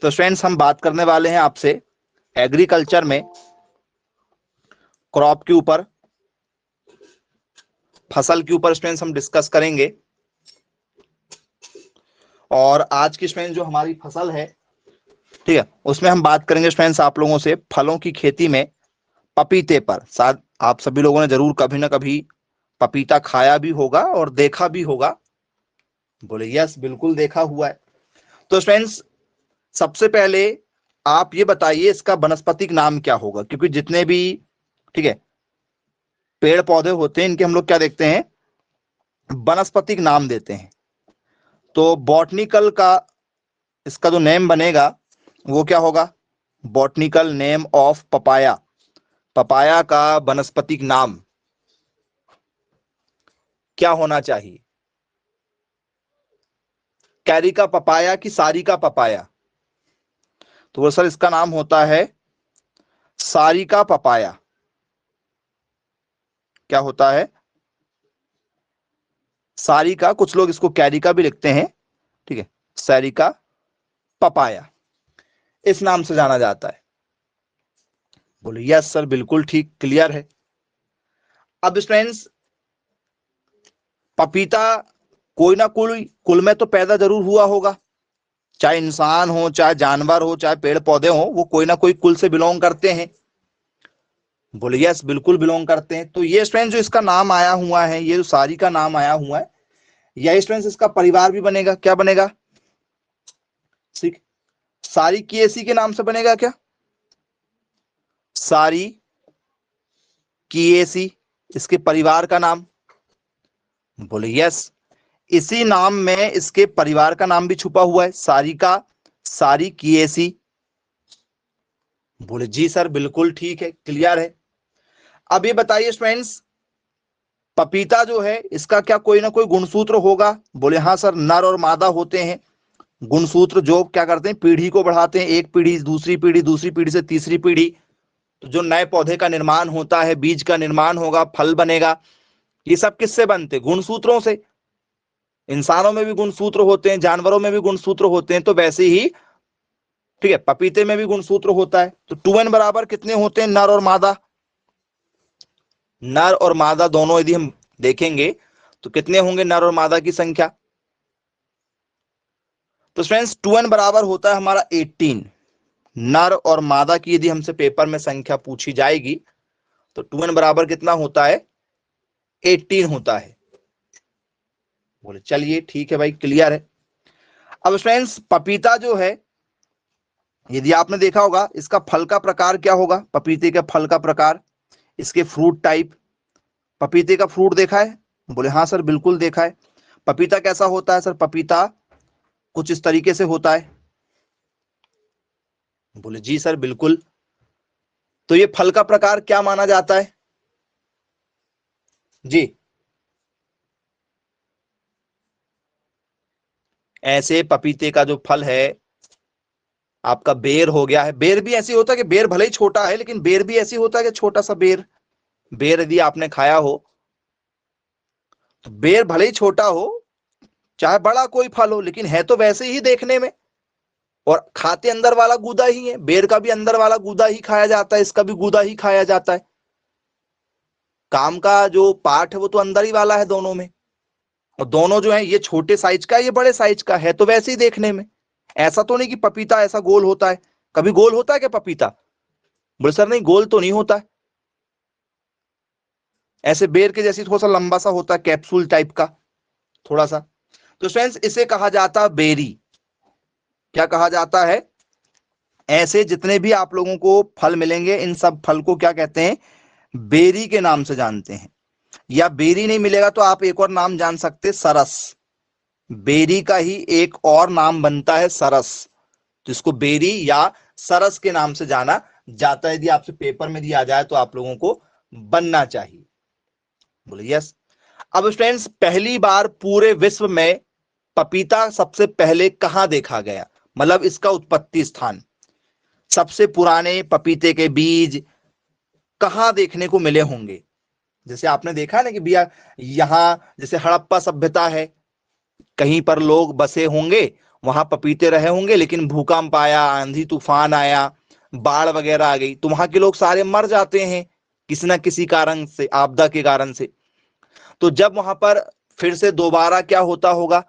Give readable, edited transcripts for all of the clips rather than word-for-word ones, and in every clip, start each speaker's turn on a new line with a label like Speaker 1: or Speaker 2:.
Speaker 1: तो स्टूडेंट्स हम बात करने वाले हैं आपसे एग्रीकल्चर में क्रॉप के ऊपर, फसल के ऊपर स्टूडेंट्स हम डिस्कस करेंगे। और आज की स्टूडेंट्स जो हमारी फसल है, ठीक है, उसमें हम बात करेंगे स्टूडेंट्स आप लोगों से फलों की खेती में पपीते पर। शायद आप सभी लोगों ने जरूर कभी ना कभी पपीता खाया भी होगा और देखा भी होगा। बोले यस, बिल्कुल देखा हुआ है। तो स्टूडेंट्स सबसे पहले आप ये बताइए इसका वनस्पतिक नाम क्या होगा, क्योंकि जितने भी, ठीक है, पेड़ पौधे होते हैं इनके हम लोग क्या देखते हैं, वनस्पतिक नाम देते हैं। तो बॉटनिकल का इसका जो नेम बनेगा वो क्या होगा, botanical name of papaya. Papaya का वनस्पतिक नाम क्या होना चाहिए, कैरिका पपाया कि सारिका पपाया? तो वो सर इसका नाम होता है सारिका पपाया। क्या होता है, सारिका, कुछ लोग इसको कैरिका भी लिखते हैं, ठीक है, सारिका पपाया इस नाम से जाना जाता है। बोले यस सर, बिल्कुल ठीक, क्लियर है। अब स्टूडेंट्स पपीता कोई ना कोई कुल में तो पैदा जरूर हुआ होगा, चाहे इंसान हो, चाहे जानवर हो, चाहे पेड़ पौधे हो, वो कोई ना कोई कुल से बिलोंग करते हैं। बोले यस, बिल्कुल बिलोंग करते हैं। तो ये स्टूडेंट जो इसका नाम आया हुआ है, ये जो सारी का नाम आया हुआ है, यह स्टूडेंट इसका परिवार भी बनेगा। क्या बनेगा, सारी किएसी के नाम से बनेगा क्या, सारी किएसी इसके परिवार का नाम? बोले यस, इसी नाम में इसके परिवार का नाम भी छुपा हुआ है, सारिका, सारी किएसी। बोले जी सर, बिल्कुल ठीक है, क्लियर है। अब ये बताइए स्टूडेंट्स पपीता जो है इसका क्या कोई ना कोई गुणसूत्र होगा? बोले हाँ सर, नर और मादा होते हैं गुणसूत्र, जो क्या करते हैं, पीढ़ी को बढ़ाते हैं, एक पीढ़ी दूसरी पीढ़ी, दूसरी पीढ़ी से तीसरी पीढ़ी। तो जो नए पौधे का निर्माण होता है, बीज का निर्माण होगा, फल बनेगा, ये सब किससे बनते, गुणसूत्रों से। इंसानों में भी गुणसूत्र होते हैं, जानवरों में भी गुणसूत्र होते हैं, तो वैसे ही, ठीक है, पपीते में भी गुणसूत्र होता है। तो 2n बराबर कितने होते हैं, नर और मादा? नर और मादा दोनों यदि हम देखेंगे तो कितने होंगे नर और मादा की संख्या? तो फ्रेंड्स 2n बराबर होता है हमारा 18। नर और मादा की यदि हमसे पेपर में संख्या पूछी जाएगी तो 2n बराबर कितना होता है, 18 होता है। बोले चलिए ठीक है भाई, क्लियर है। अब फ्रेंड्स पपीता जो है, यदि आपने देखा होगा इसका फल का प्रकार क्या होगा, पपीते के फल का प्रकार, इसके फ्रूट टाइप। पपीते का फ्रूट देखा है? बोले हाँ सर, बिल्कुल देखा है। पपीता कैसा होता है सर? पपीता कुछ इस तरीके से होता है। बोले जी सर, बिल्कुल। तो ये फल का प्रकार क्या माना जाता है जी? ऐसे पपीते का जो फल है आपका बेर हो गया है। बेर भी ऐसी होता है कि बेर भले ही छोटा है, लेकिन बेर भी ऐसी होता है कि छोटा सा बेर, बेर यदि आपने खाया हो तो बेर भले ही छोटा हो, चाहे बड़ा कोई फल हो, लेकिन है तो वैसे ही देखने में, और खाते अंदर वाला गूदा ही है। बेर का भी अंदर वाला गूदा ही खाया जाता है, इसका भी गूदा ही खाया जाता है। काम का जो पार्ट है वो तो अंदर ही वाला है दोनों में, और दोनों जो है, ये छोटे साइज का, ये बड़े साइज का है, तो वैसे ही देखने में। ऐसा तो नहीं कि पपीता ऐसा गोल होता है। कभी गोल होता है क्या पपीता? बोले सर नहीं, गोल तो नहीं होता है। ऐसे बेर के जैसी थोड़ा सा लंबा सा होता है, कैप्सूल टाइप का थोड़ा सा। तो फ्रेंड्स इसे कहा जाता है बेरी। क्या कहा जाता है? ऐसे जितने भी आप लोगों को फल मिलेंगे, इन सब फल को क्या कहते हैं, बेरी के नाम से जानते हैं। या बेरी नहीं मिलेगा तो आप एक और नाम जान सकते, सरस। बेरी का ही एक और नाम बनता है सरस, तो इसको बेरी या सरस के नाम से जाना जाता है। यदि आपसे पेपर में दिया जाए तो आप लोगों को बनना चाहिए। बोले यस। अब स्टूडेंट्स पहली बार पूरे विश्व में पपीता सबसे पहले कहां देखा गया, मतलब इसका उत्पत्ति स्थान, सबसे पुराने पपीते के बीज कहां देखने को मिले होंगे? जैसे आपने देखा ना कि भैया यहां जैसे हड़प्पा सभ्यता है, कहीं पर लोग बसे होंगे वहां पपीते रहे होंगे, लेकिन भूकंप आया, आंधी तूफान आया, बाढ़ वगैरह आ गई, तो वहां के लोग सारे मर जाते हैं किसी ना किसी कारण से, आपदा के कारण से। तो जब वहां पर फिर से दोबारा क्या होता होगा,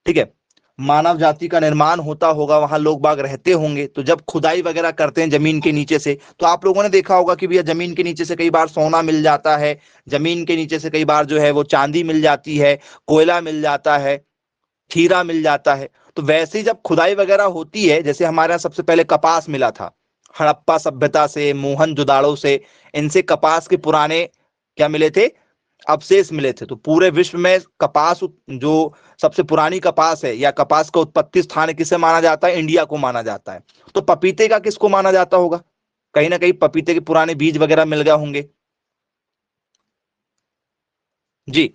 Speaker 1: ठीक है, मानव जाति का निर्माण होता होगा, वहां लोग बाग रहते होंगे, तो जब खुदाई वगैरह करते हैं जमीन के नीचे से, तो आप लोगों ने देखा होगा कि भैया जमीन के नीचे से कई बार सोना मिल जाता है, जमीन के नीचे से कई बार जो है वो चांदी मिल जाती है, कोयला मिल जाता है, हीरा मिल जाता है। तो वैसे ही जब खुदाई वगैरह होती है, जैसे हमारे यहाँ सबसे पहले कपास मिला था हड़प्पा सभ्यता से, मोहनजोदाड़ो से, इनसे कपास के पुराने क्या मिले थे, अवशेष मिले थे। तो पूरे विश्व में कपास जो सबसे पुरानी कपास है या कपास का उत्पत्ति स्थान किसे माना जाता है, इंडिया को माना जाता है। तो पपीते का किसको माना जाता होगा, कहीं ना कहीं पपीते के पुराने बीज वगैरह मिल गए होंगे जी।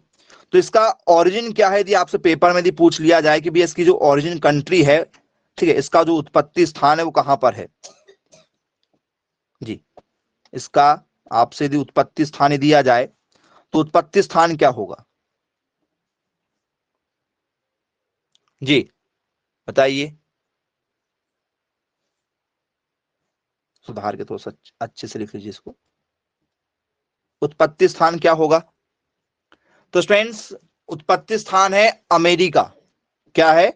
Speaker 1: तो इसका ओरिजिन क्या है, यदि आपसे पेपर में यदि पूछ लिया जाए कि भैया इसकी जो ओरिजिन कंट्री है, ठीक है, इसका जो उत्पत्ति स्थान है वो कहां पर है जी, इसका आपसे यदि उत्पत्ति स्थान दिया जाए तो उत्पत्ति स्थान क्या होगा जी, बताइए, सुधार के थोड़ा सा अच्छे से लिख लीजिए इसको। उत्पत्ति स्थान क्या होगा, तो स्टूडेंट्स उत्पत्ति स्थान है अमेरिका। क्या है,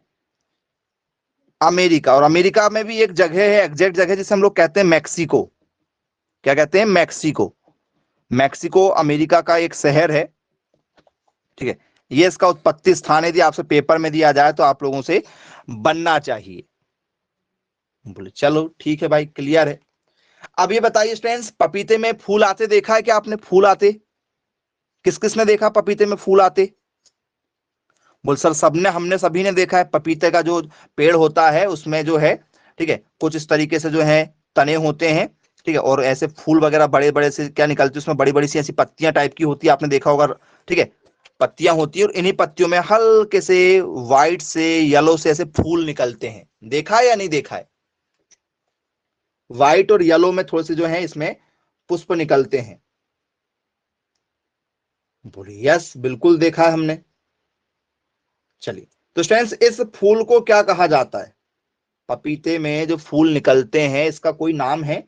Speaker 1: अमेरिका। और अमेरिका में भी एक जगह है, एग्जैक्ट जगह, जिसे हम लोग कहते हैं मैक्सिको। क्या कहते हैं, मैक्सिको। मैक्सिको अमेरिका का एक शहर है, ठीक है। ये इसका उत्पत्ति स्थान है, यदि आपसे पेपर में दिया जाए तो आप लोगों से बनना चाहिए। बोले चलो ठीक है भाई, क्लियर है। अब ये बताइए स्टूडेंट्स, पपीते में फूल आते देखा है क्या आपने, फूल आते किस किस ने देखा पपीते में फूल आते, बोल सर सबने, हमने सभी ने देखा है। पपीते का जो पेड़ होता है उसमें जो है, ठीक है, कुछ इस तरीके से जो है तने होते हैं, ठीक है, और ऐसे फूल वगैरह बड़े बड़े से क्या निकलते हैं, उसमें बड़ी बड़ी सी ऐसी पत्तियां टाइप की होती है, आपने देखा होगा, ठीक है, पत्तियां होती है, और इन्हीं पत्तियों में हल्के से व्हाइट से येलो से ऐसे फूल निकलते हैं, देखा है या नहीं देखा है, व्हाइट और येलो में थोड़े से जो है इसमें पुष्प निकलते हैं। बोले यस बिल्कुल देखा है हमने। चलिए, तो स्टूडेंट्स इस फूल को क्या कहा जाता है, पपीते में जो फूल निकलते हैं इसका कोई नाम है,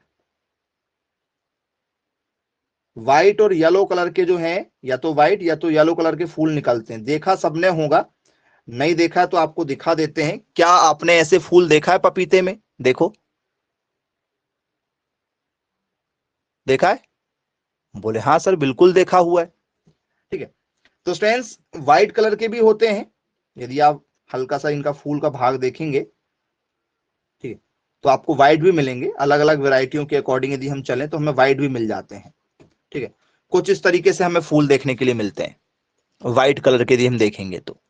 Speaker 1: व्हाइट और येलो कलर के जो हैं, या तो व्हाइट या तो येलो कलर के फूल निकलते हैं, देखा सबने होगा, नहीं देखा तो आपको दिखा देते हैं। क्या आपने ऐसे फूल देखा है पपीते में, देखो, देखा है, बोले हाँ सर बिल्कुल देखा हुआ है, ठीक है। तो स्टूडेंट्स व्हाइट कलर के भी होते हैं, यदि आप हल्का सा इनका फूल का भाग देखेंगे, ठीक है, तो आपको व्हाइट भी मिलेंगे, अलग अलग वेराइटियों के अकॉर्डिंग यदि हम चलें तो हमें व्हाइट भी मिल जाते हैं, ठीक है। कुछ इस तरीके से हमें फूल देखने के लिए मिलते हैं व्हाइट कलर के, यदि हम देखेंगे तो।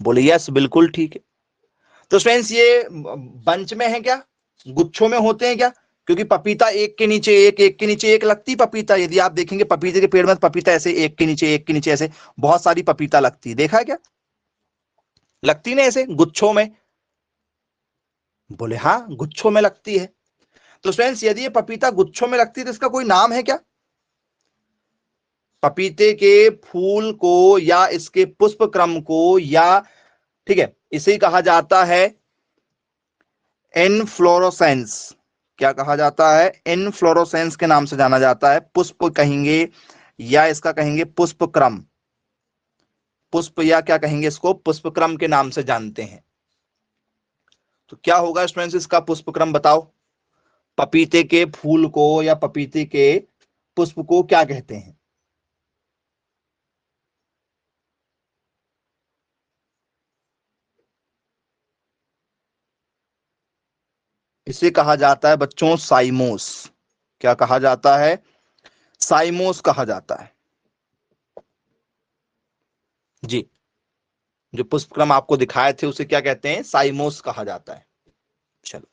Speaker 1: बोले यस बिल्कुल ठीक है। तो फ्रेंड्स ये बंच में है क्या, गुच्छों में होते हैं क्या, क्योंकि पपीता एक के नीचे एक, एक के नीचे एक लगती पपीता, यदि आप देखेंगे पपीते के पेड़ में पपीता ऐसे एक के नीचे एक के नीचे ऐसे बहुत सारी पपीता लगती है, देखा है क्या, लगती ना ऐसे गुच्छों में, बोले हाँ गुच्छों में लगती है। तो फ्रेंड्स यदि ये पपीता गुच्छों में लगती है तो इसका कोई नाम है क्या, पपीते के फूल को या इसके पुष्प क्रम को, या ठीक है इसे कहा जाता है इनफ्लोरोसेंस। क्या कहा जाता है, इनफ्लोरोसेंस के नाम से जाना जाता है, पुष्प कहेंगे या इसका कहेंगे पुष्प क्रम, पुष्प या क्या कहेंगे इसको, पुष्प क्रम के नाम से जानते हैं। तो क्या होगा स्टूडेंट्स इसका पुष्प क्रम बताओ, पपीते के फूल को या पपीते के पुष्प को क्या कहते हैं, इसे कहा जाता है बच्चों साइमोस। क्या कहा जाता है, साइमोस कहा जाता है जी। जो पुष्पक्रम आपको दिखाए थे उसे क्या कहते हैं, साइमोस कहा जाता है। चलो,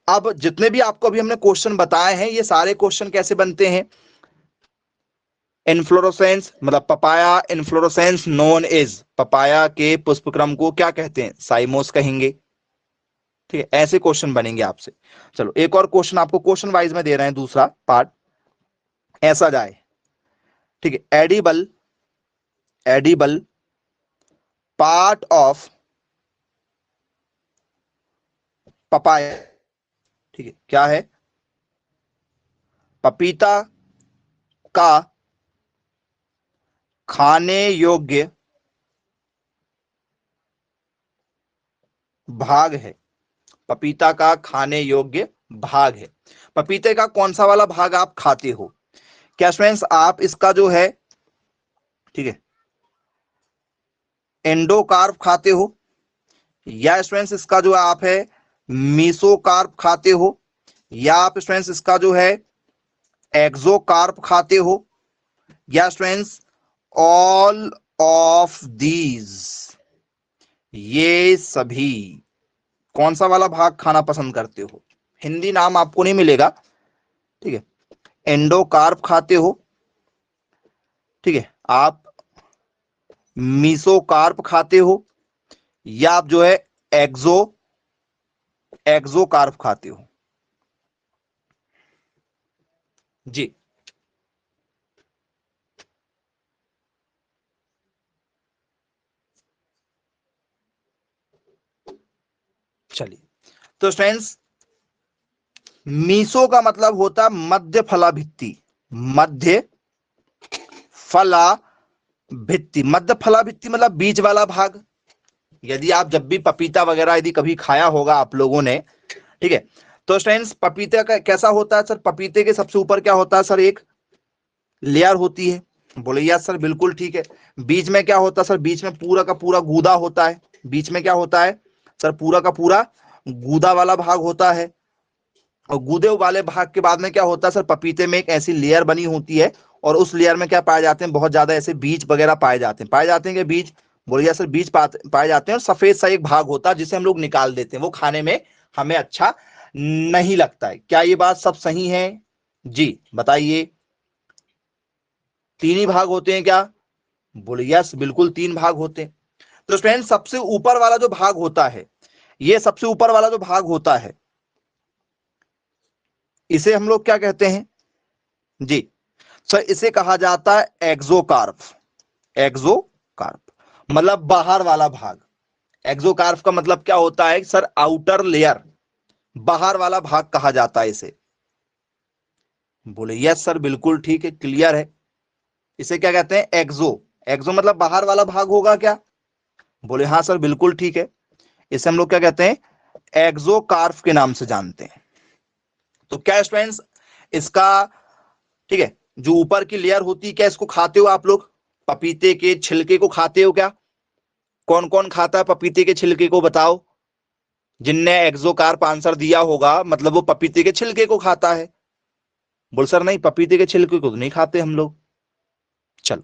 Speaker 1: अब जितने भी आपको अभी हमने क्वेश्चन बताए हैं, ये सारे क्वेश्चन कैसे बनते हैं, इनफ्लोरोसेंस मतलब papaya inflorescence known as, papaya के पुष्पक्रम को क्या कहते हैं, साइमोस कहेंगे, ठीक है, ऐसे क्वेश्चन बनेंगे आपसे। चलो एक और क्वेश्चन आपको क्वेश्चन वाइज में दे रहे हैं, दूसरा पार्ट ऐसा जाए, ठीक है, edible, edible part of papaya, ठीक है, क्या है? पपीता का खाने योग्य भाग है। पपीता का खाने योग्य भाग है। पपीते का कौन सा वाला भाग आप खाते हो? क्या स्टूडेंट्स आप इसका जो है, ठीक है, एंडोकार्प खाते हो, या स्टूडेंट्स इसका जो आप है मीसोकार्प खाते हो, या आप स्टूडेंट्स इसका जो है एक्सोकार्प खाते हो, या स्टूडेंट्स ऑल ऑफ दीज, ये सभी कौन सा वाला भाग खाना पसंद करते हो? हिंदी नाम आपको नहीं मिलेगा, ठीक है। एंडोकार्प खाते हो, ठीक है, आप मीसोकार्प खाते हो, या आप जो है एक्सोकार्प खाते हो? जी, चलिए। तो फ्रेंड्स, मीसो का मतलब होता मध्य फला भित्ति। मध्य फला भित्ति, मध्य फला भित्ति मतलब बीच वाला भाग। यदि आप जब भी पपीता वगैरह यदि कभी खाया होगा आप लोगों ने, ठीक है, तो फ्रेंड्स पपीते का कैसा होता है सर? पपीते के सबसे ऊपर क्या होता है सर? एक लेयर होती है। बोले यस सर, बिल्कुल ठीक है। बीच में क्या होता है सर? बीच में पूरा का पूरा गूदा होता है। बीच में क्या होता है सर? पूरा का पूरा गूदा वाला भाग होता है। और गूदे वाले भाग के बाद में क्या होता है सर? पपीते में एक ऐसी लेयर बनी होती है, और उस लेयर में क्या पाए जाते हैं? बहुत ज्यादा ऐसे बीज वगैरह पाए जाते हैं। पाए जाते हैं कि बीज? बोलिए सर, बीज पाए जाते हैं। और सफेद सा एक भाग होता है जिसे हम लोग निकाल देते हैं, वो खाने में हमें अच्छा नहीं लगता है। क्या ये बात सब सही है? जी बताइए। तीन ही भाग होते हैं क्या? बोलिए यस, बिल्कुल तीन भाग होते हैं। तो फ्रेंड्स, सबसे ऊपर वाला जो भाग होता है, ये सबसे ऊपर वाला जो भाग होता है, इसे हम लोग क्या कहते हैं? जी सर, इसे कहा जाता है एक्सोकार्प। एक्सोकार्प मतलब बाहर वाला भाग। एक्सोकार्प का मतलब क्या होता है सर? आउटर लेयर, बाहर वाला भाग कहा जाता है इसे। बोले यस सर, बिल्कुल ठीक है, क्लियर है। इसे क्या कहते हैं? एक्सो। एक्सो मतलब बाहर वाला भाग होगा क्या? बोले हाँ सर, बिल्कुल ठीक है। इसे हम लोग क्या कहते हैं? एक्सोकार्प के नाम से जानते हैं। तो क्या स्टूडेंट्स, इसका, ठीक है, जो ऊपर की लेयर होती है, क्या इसको खाते हो आप लोग? पपीते के छिलके को खाते हो क्या? कौन कौन खाता है पपीते के छिलके को? बताओ। जिनने एक्सोकार्प आंसर दिया होगा, मतलब वो पपीते के छिलके को खाता है। बोल सर नहीं, पपीते के छिलके को तो नहीं खाते हम लोग। चलो,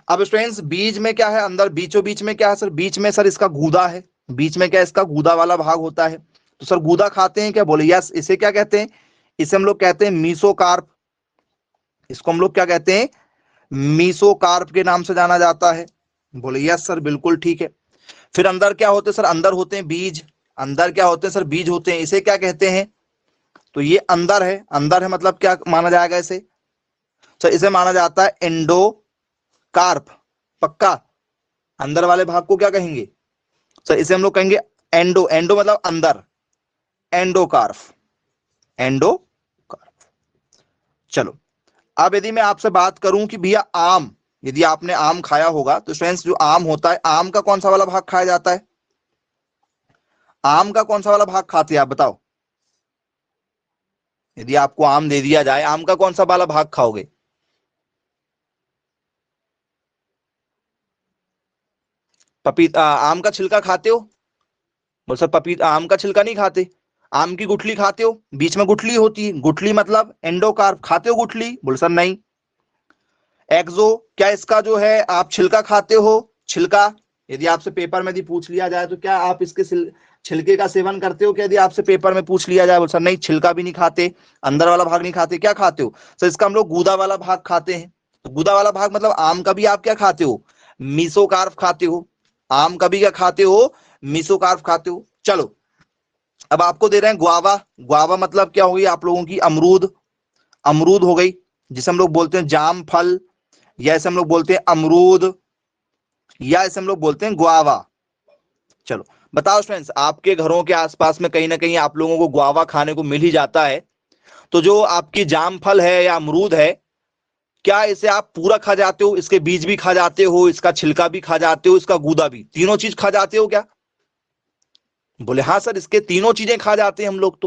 Speaker 1: अब स्टूडेंट्स, बीज में क्या है? अंदर बीचों बीच में क्या है सर? बीच में सर इसका गूदा है। बीच में क्या, इसका गूदा वाला भाग होता है। तो सर गूदा खाते हैं क्या? बोले यस। इसे क्या कहते हैं? इसे हम लोग कहते हैं मीसोकार्प। इसको हम लोग क्या कहते हैं? मीसोकार्प के नाम से जाना जाता है। बोले यस सर, बिल्कुल ठीक है। फिर अंदर क्या होते हैं सर? अंदर होते हैं बीज। अंदर क्या होते हैं सर? बीज होते हैं। इसे क्या कहते हैं? तो ये अंदर है। अंदर है मतलब क्या माना जाएगा इसे? सर इसे माना जाता है एंडोकार्प। पक्का? अंदर वाले भाग को क्या कहेंगे सर? इसे हम लोग कहेंगे एंडो। एंडो मतलब अंदर, एंडोकार्प। एंडोकार्प। चलो, अब यदि मैं आपसे बात करूं कि भैया आम, यदि आपने आम खाया होगा, तो स्टूडेंट्स जो आम होता है, आम का कौन सा वाला भाग खाया जाता है? आम का कौन सा वाला भाग खाते हैं आप? बताओ। यदि आपको आम दे दिया जाए, आम का कौन सा वाला भाग खाओगे? पपीता, आम का छिलका खाते हो? बोल सर, पपीता आम का छिलका नहीं खाते। आम की गुठली खाते हो? बीच में गुठली होती है, गुठली मतलब एंडोकार्प। खाते हो गुठली? बोल सर नहीं। एक्सो, क्या इसका जो है आप छिलका खाते हो? छिलका, यदि आपसे पेपर में यदि पूछ लिया जाए तो क्या आप इसके छिलके का सेवन करते हो? क्या यदि आपसे पेपर में पूछ लिया जाए? बोल सर नहीं, छिलका भी नहीं खाते, अंदर वाला भाग नहीं खाते। क्या खाते हो सर? इसका हम लोग गूदा वाला भाग खाते हैं। तो गूदा वाला भाग मतलब आम का भी आप क्या खाते हो? मीसोकार्प खाते हो। आम का भी क्या खाते हो? मीसोकार्प खाते हो। चलो, अब आपको दे रहे हैं गुआवा। गुआवा मतलब क्या होगी आप लोगों की? अमरूद। अमरूद हो गई, जिसे हम लोग बोलते हैं जाम फल, या ऐसे हम लोग बोलते हैं अमरूद, या ऐसे हम लोग बोलते हैं गुआवा। चलो, बताओ फ्रेंड्स, आपके घरों के आसपास में कहीं ना कहीं आप लोगों को गुआवा खाने को मिल ही जाता है। तो जो आपकी जाम फल है या अमरूद है, क्या इसे आप पूरा खा जाते हो, इसके बीज भी खा जाते हो, इसका छिलका भी खा जाते हो, इसका गूदा भी, तीनों चीज खा जाते हो क्या? बोले हाँ सर, इसके तीनों चीजें खा जाते हैं हम लोग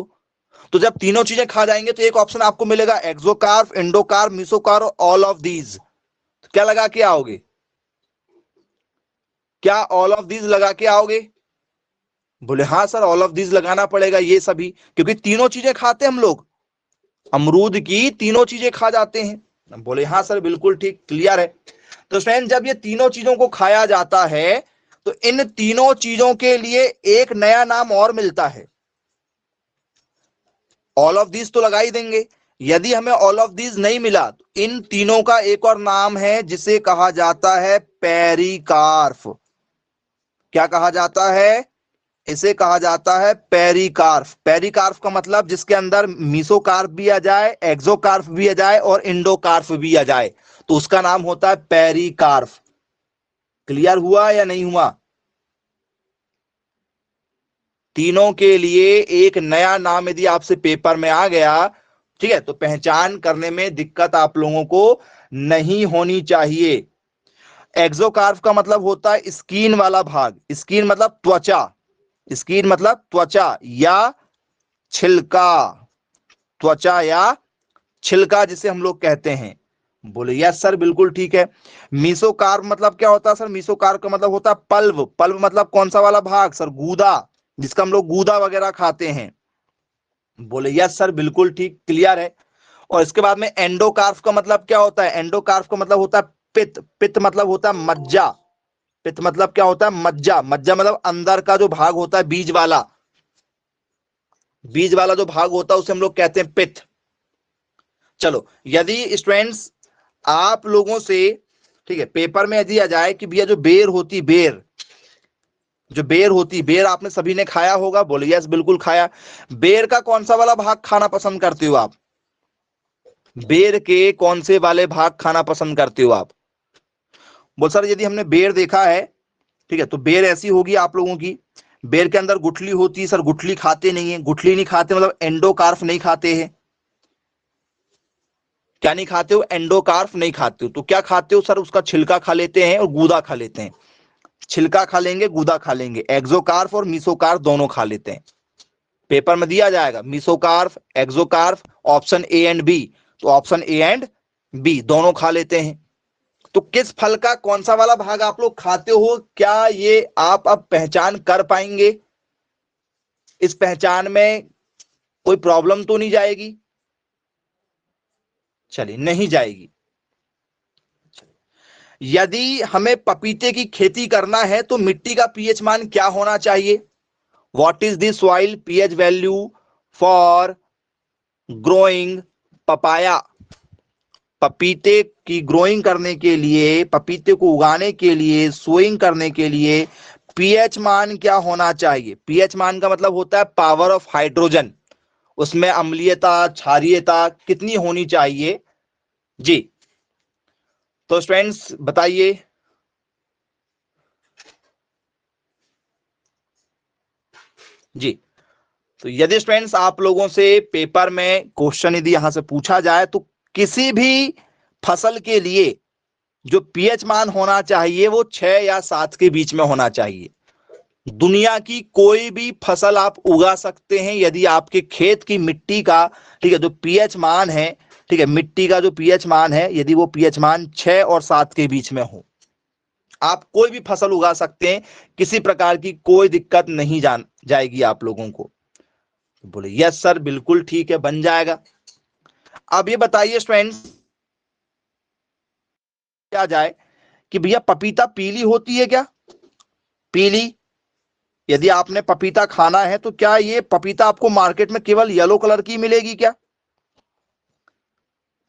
Speaker 1: तो जब तीनों चीजें खा जाएंगे तो एक ऑप्शन आपको मिलेगा exocarp, endocarp, mesocarp, all of these. तो क्या लगा के आओगे? क्या ऑल ऑफ दीज लगा के आओगे? बोले हाँ सर, ऑल ऑफ दीज लगाना पड़ेगा, ये सभी, क्योंकि तीनों चीजें खाते हैं हम लोग, अमरूद की तीनों चीजें खा जाते हैं। बोले हाँ सर, बिल्कुल ठीक, क्लियर है। तो फ्रेंड, जब ये तीनों चीजों को खाया जाता है तो इन तीनों चीजों के लिए एक नया नाम और मिलता है। ऑल ऑफ दीज तो लगा ही देंगे, यदि हमें ऑल ऑफ दीज नहीं मिला तो इन तीनों का एक और नाम है जिसे कहा जाता है पेरिकार्प। क्या कहा जाता है? इसे कहा जाता है पेरिकार्प। पेरिकार्प का मतलब जिसके अंदर मीसोकार्प भी आ जाए, एक्सोकार्प भी आ जाए और इंडोकार्प भी आ जाए, तो उसका नाम होता है पेरिकार्प। क्लियर हुआ या नहीं हुआ? तीनों के लिए एक नया नाम यदि आपसे पेपर में आ गया, ठीक है, तो पहचान करने में दिक्कत आप लोगों को नहीं होनी चाहिए। एक्सोकार्प का मतलब होता है स्किन वाला भाग, स्किन मतलब त्वचा, स्किन मतलब त्वचा या छिलका, त्वचा या छिलका जिसे हम लोग कहते हैं। बोले यस सर, बिल्कुल ठीक है। मीसोकार्प मतलब क्या होता है सर? मीसोकार्प का मतलब होता है पल्व। पल्व मतलब कौन सा वाला भाग सर? गूदा, जिसका हम लोग गूदा वगैरह खाते हैं। बोले यस सर, बिल्कुल ठीक, क्लियर है। और इसके बाद में एंडोकार्प का मतलब क्या होता है? एंडोकार्प का मतलब होता है पित्त। पित्त मतलब होता है मज्जा। पित्त मतलब क्या होता है? मज्जा। मज्जा मतलब अंदर का जो भाग होता है, बीज वाला, बीज वाला जो भाग होता है उसे हम लोग कहते हैं पित्त। चलो, यदि स्टूडेंट्स आप लोगों से, ठीक है, पेपर में यदि आ जाए कि भैया जो बेर होती, बेर, जो बेर होती, बेर आपने सभी ने खाया होगा। बोले यस, बिल्कुल खाया। बेर का कौन सा वाला भाग खाना पसंद करते हो आप? बेर के कौन से वाले भाग खाना पसंद करते हो आप? बोल सर, यदि हमने बेर देखा है, ठीक है, तो बेर ऐसी होगी आप लोगों की, बेर के अंदर गुठली होती है। सर गुठली खाते नहीं है, गुठली नहीं खाते मतलब एंडोकार्प नहीं खाते हैं। क्या नहीं खाते हो? एंडोकार्प नहीं खाते हो। तो क्या खाते हो सर? उसका छिलका खा लेते हैं और गूदा खा लेते हैं। छिलका खा लेंगे, गूदा खा लेंगे। एक्सोकार्प और मीसोकार्प दोनों खा लेते हैं। पेपर में दिया जाएगा mesocarp, exocarp, option A and B. तो ऑप्शन ए एंड बी दोनों खा लेते हैं। तो किस फल का कौन सा वाला भाग आप लोग खाते हो, क्या ये आप अब पहचान कर पाएंगे? इस पहचान में कोई प्रॉब्लम तो नहीं जाएगी? चलिए, नहीं जाएगी। यदि हमें पपीते की खेती करना है तो मिट्टी का पीएच मान क्या होना चाहिए? What is the soil pH value for growing papaya? पपीते की ग्रोइंग करने के लिए, पपीते को उगाने के लिए, सोइंग करने के लिए पीएच मान क्या होना चाहिए? पीएच मान का मतलब होता है पावर ऑफ हाइड्रोजन, उसमें अम्लीयता, क्षारीयता कितनी होनी चाहिए जी? तो स्टूडेंट्स बताइए। जी, तो यदि स्टूडेंट्स आप लोगों से पेपर में क्वेश्चन यदि यहां से पूछा जाए तो किसी भी फसल के लिए जो पीएच मान होना चाहिए वो 6 या 7 के बीच में होना चाहिए। दुनिया की कोई भी फसल आप उगा सकते हैं यदि आपके खेत की मिट्टी का, ठीक है, जो पीएच मान है, ठीक है, मिट्टी का जो पीएच मान है, यदि वो पीएच मान 6 और 7 के बीच में हो, आप कोई भी फसल उगा सकते हैं, किसी प्रकार की कोई दिक्कत नहीं जाएगी आप लोगों को। बोले यस सर, बिल्कुल ठीक है, बन जाएगा। अब ये बताइए स्टूडेंट्स, क्या जाए कि भैया पपीता पीली होती है क्या? पीली, यदि आपने पपीता खाना है तो क्या ये पपीता आपको मार्केट में केवल येलो कलर की मिलेगी क्या?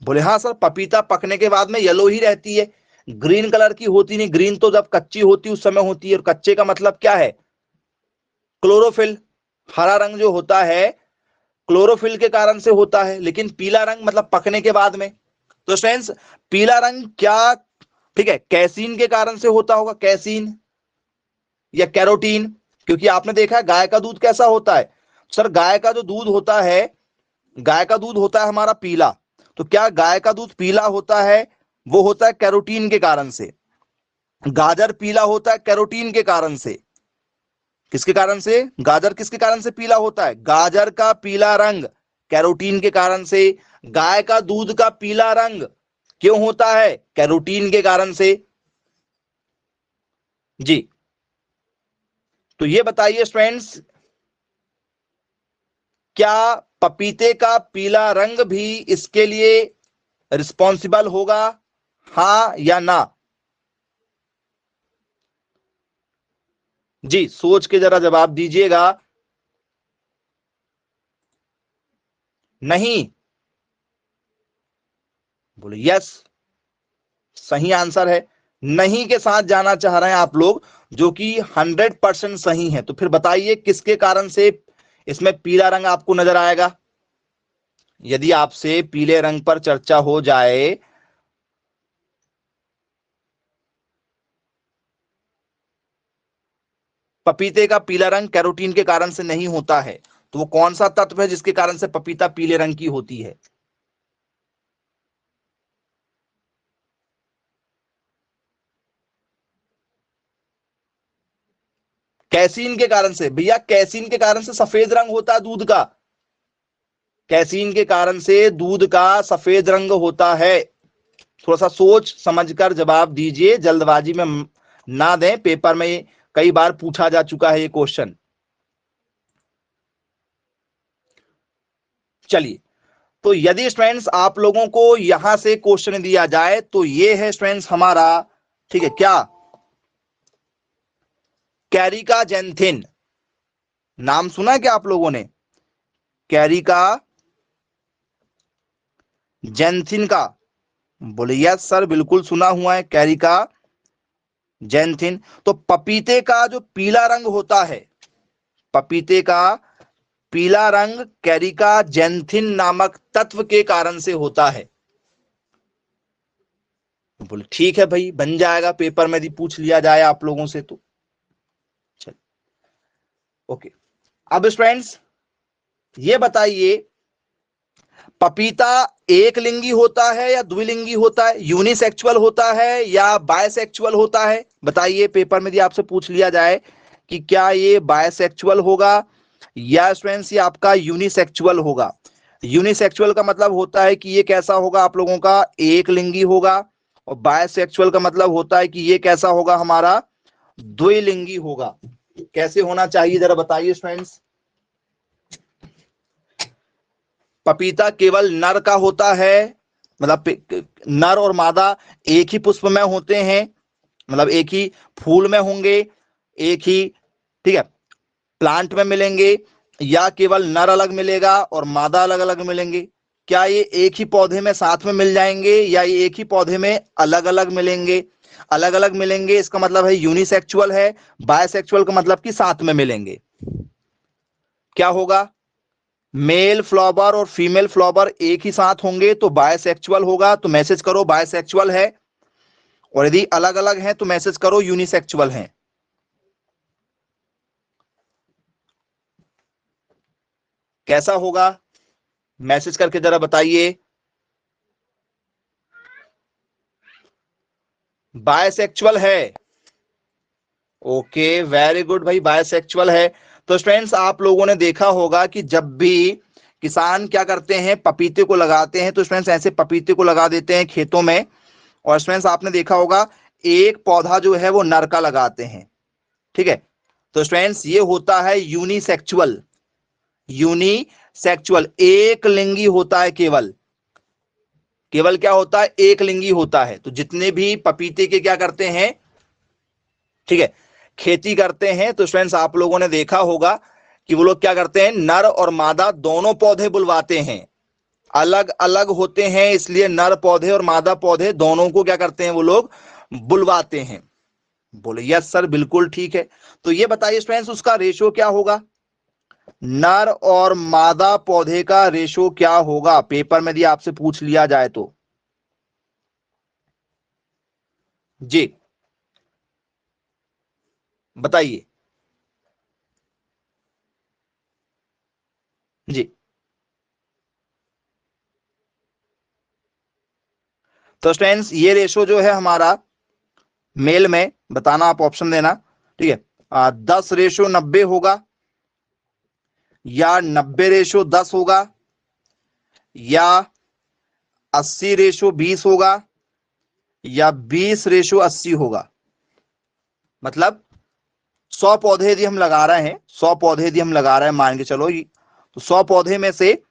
Speaker 1: बोले हाँ सर, पपीता पकने के बाद में येलो ही रहती है, ग्रीन कलर की होती नहीं। ग्रीन तो जब कच्ची होती है उस समय होती है, और कच्चे का मतलब क्या है? क्लोरोफिल। हरा रंग जो होता है क्लोरोफिल के कारण से होता है, लेकिन पीला रंग मतलब पकने के बाद में। तो फ्रेंड्स, पीला रंग क्या, ठीक है, कैसीन के कारण से होता होगा, कैसीन या कैरोटीन। क्योंकि आपने देखा है गाय का दूध कैसा होता है सर, गाय का जो दूध होता है, गाय का दूध होता है हमारा पीला। तो क्या गाय का दूध पीला होता है? वो होता है कैरोटीन के कारण से। गाजर पीला होता है कैरोटीन के कारण से। किसके कारण से? गाजर किसके कारण से पीला होता है? गाजर का पीला रंग कैरोटीन के कारण से। गाय का दूध का पीला रंग क्यों होता है? कैरोटीन के कारण से। जी, तो ये बताइए स्टूडेंट्स, क्या पपीते का पीला रंग भी इसके लिए रिस्पॉन्सिबल होगा, हां या ना? जी, सोच के जरा जवाब दीजिएगा। नहीं बोले यस, सही आंसर है। नहीं के साथ जाना चाह रहे हैं आप लोग, जो कि 100% सही है। तो फिर बताइए किसके कारण से इसमें पीला रंग आपको नजर आएगा? यदि आपसे पीले रंग पर चर्चा हो जाए, पपीते का पीला रंग कैरोटीन के कारण से नहीं होता है, तो वो कौन सा तत्व है जिसके कारण से पपीता पीले रंग की होती है? कैसीन के कारण से। भैया कैसीन के कारण से सफेद रंग होता है दूध का। कैसीन के कारण से दूध का सफेद रंग होता है। थोड़ा सा सोच समझकर जवाब दीजिए, जल्दबाजी में ना दें। पेपर में कई बार पूछा जा चुका है ये क्वेश्चन। चलिए, तो यदि स्टूडेंट्स आप लोगों को यहां से क्वेश्चन दिया जाए तो ये है स्टूडेंट्स हमारा, ठीक है क्या, कैरिका जेंथिन। नाम सुना है क्या आप लोगों ने? कैरिका जेंथिन का। बोले यस सर, बिल्कुल सुना हुआ है कैरिका जेंथिन। तो पपीते का जो पीला रंग होता है, पपीते का पीला रंग कैरिका जेंथिन नामक तत्व के कारण से होता है। बोले ठीक है भाई, बन जाएगा पेपर में यदि पूछ लिया जाए आप लोगों से तो। चल ओके, अब स्टूडेंट्स ये बताइए, पपीता एक लिंगी होता है या द्विलिंगी होता है? यूनिसेक्सुअल होता है या बायसेक्सुअल होता है? बताइए, पेपर में यदि आपसे पूछ लिया जाए कि क्या ये बायसेक्सुअल होगा या स्टूडेंट्स ये आपका यूनिसेक्सुअल होगा। यूनिसेक्सुअल का मतलब होता है कि ये कैसा होगा आप लोगों का, एक लिंगी होगा। और बायसेक्सुअल का मतलब होता है कि ये कैसा होगा हमारा, द्विलिंगी होगा। कैसे होना चाहिए जरा बताइए स्टूडेंट्स। पपीता केवल नर का होता है, मतलब नर और मादा एक ही पुष्प में होते हैं, मतलब एक ही फूल में होंगे, एक ही, ठीक है, प्लांट में मिलेंगे, या केवल नर अलग मिलेगा और मादा अलग अलग मिलेंगे? क्या ये एक ही पौधे में साथ में मिल जाएंगे या ये एक ही पौधे में अलग अलग मिलेंगे? अलग अलग मिलेंगे इसका मतलब है यूनिसेक्सुअल है। बायसेक्सुअल का मतलब कि साथ में मिलेंगे। क्या होगा? मेल फ्लावर और फीमेल फ्लावर एक ही साथ होंगे तो बायसेक्सुअल होगा, तो मैसेज करो बायसेक्सुअल है। और यदि अलग अलग हैं तो मैसेज करो यूनिसेक्सुअल हैं। कैसा होगा, मैसेज करके जरा बताइए। बायसेक्सुअल है। ओके, वेरी गुड भाई, बायसेक्सुअल है। तो स्टूडेंट्स आप लोगों ने देखा होगा कि जब भी किसान क्या करते हैं, पपीते को लगाते हैं, तो स्टूडेंट्स ऐसे पपीते को लगा देते हैं खेतों में। और स्टूडेंट्स आपने देखा होगा एक पौधा जो है वो नर का लगाते हैं, ठीक है। तो स्टूडेंट्स ये होता है यूनिसेक्सुअल। यूनिसेक्सुअल एक लिंगी होता है, केवल केवल क्या होता है, एक लिंगी होता है। तो जितने भी पपीते के क्या करते हैं, ठीक है, खेती करते हैं, तो स्टूडेंट्स आप लोगों ने देखा होगा कि वो लोग क्या करते हैं, नर और मादा दोनों पौधे बुलवाते हैं। अलग अलग होते हैं इसलिए नर पौधे और मादा पौधे दोनों को क्या करते हैं वो लोग, बुलवाते हैं। बोले यस सर, बिल्कुल ठीक है। तो ये बताइए स्टूडेंट्स उसका रेशो क्या होगा, नर और मादा पौधे का रेशो क्या होगा, पेपर में यदि आपसे पूछ लिया जाए तो। जी बताइए। जी। तो स्टूडेंट्स ये रेशो जो है हमारा मेल में बताना, आप ऑप्शन देना, ठीक है। 10:90 होगा, या 90:10 होगा, या 80:20 होगा, या 20:80 होगा। मतलब 100 पौधे यदि हम लगा रहे हैं, 100 पौधे यदि हम लगा रहे हैं, मान के चलो, तो 100 पौधे में से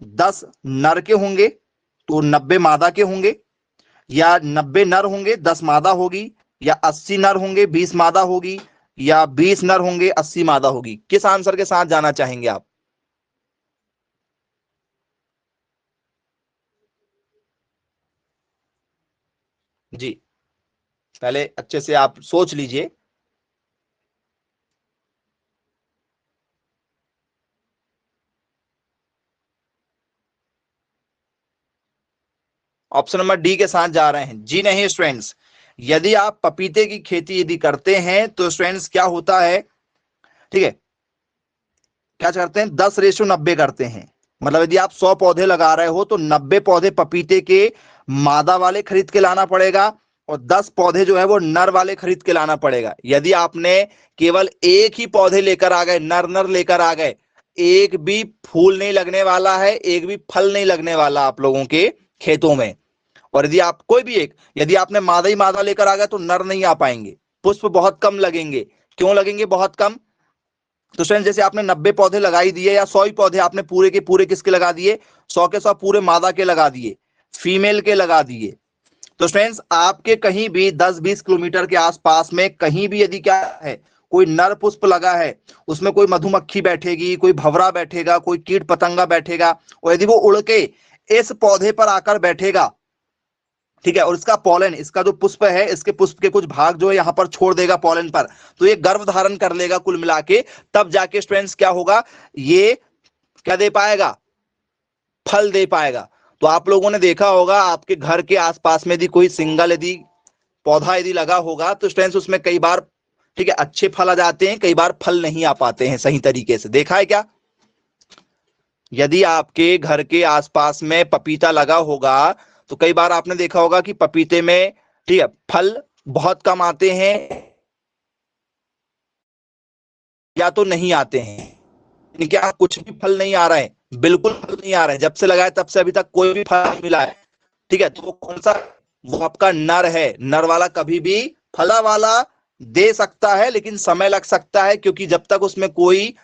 Speaker 1: 10 नर के होंगे तो 90 मादा के होंगे, या 90 नर होंगे 10 मादा होगी, या 80 नर होंगे 20 मादा होगी, या 20 नर होंगे 80 मादा होगी। किस आंसर के साथ जाना चाहेंगे आप? जी, पहले अच्छे से आप सोच लीजिए। ऑप्शन नंबर डी के साथ जा रहे हैं? जी नहीं स्टूडेंट्स, यदि आप पपीते की खेती यदि करते हैं तो स्टूडेंट्स क्या होता है, ठीक है, क्या करते हैं, 10:90 करते हैं। मतलब यदि आप 100 पौधे लगा रहे हो तो 90 पौधे पपीते के मादा वाले खरीद के लाना पड़ेगा, और 10 पौधे जो है वो नर वाले खरीद के लाना पड़ेगा। यदि आपने केवल एक ही पौधे लेकर आ गए, नर नर लेकर आ गए, एक भी फूल नहीं लगने वाला है, एक भी फल नहीं लगने वाला आप लोगों के खेतों में। और यदि आप कोई भी एक, यदि आपने मादा ही मादा लेकर आ गए तो नर नहीं आ पाएंगे, पुष्प बहुत कम लगेंगे। क्यों लगेंगे बहुत कम? तो स्टूडेंट जैसे आपने 90 पौधे लगाई दिए, या 100 ही पौधे आपने पूरे के पूरे किसके लगा दिए, 100 के 100 पूरे मादा के लगा दिए, फीमेल के लगा दिए। तो स्टूडेंट्स आपके कहीं भी 10-20 किलोमीटर के आसपास में कहीं भी यदि क्या है, कोई नर पुष्प लगा है, उसमें कोई मधुमक्खी बैठेगी, कोई भंवरा बैठेगा, कोई कीट पतंगा बैठेगा, और यदि वो उड़ के इस पौधे पर आकर बैठेगा, ठीक है, और इसका पॉलन, इसका जो पुष्प है, इसके पुष्प के कुछ भाग जो है यहां पर छोड़ देगा पॉलन पर, तो ये गर्भ धारण कर लेगा कुल मिला के, तब जाके स्टूडेंट्स क्या होगा, ये क्या दे पाएगा, फल दे पाएगा। तो आप लोगों ने देखा होगा आपके घर के आसपास में यदि कोई सिंगल यदि पौधा यदि लगा होगा तो स्टूडेंट्स उसमें कई बार, ठीक है, अच्छे फल आ जाते हैं, कई बार फल नहीं आ पाते हैं सही तरीके से। देखा है क्या? यदि आपके घर के आसपास में पपीता लगा होगा तो कई बार आपने देखा होगा कि पपीते में, ठीक है, फल बहुत कम आते हैं, या तो नहीं आते हैं। क्या कुछ भी फल नहीं आ रहा है, बिल्कुल फल नहीं आ रहा है, जब से लगाए तब से अभी तक कोई भी फल नहीं मिला है। ठीक है, तो वो कौन सा, वो आपका नर है। नर वाला कभी भी फला वाला दे सकता है, लेकिन समय लग सकता है, क्योंकि जब तक उसमें कोई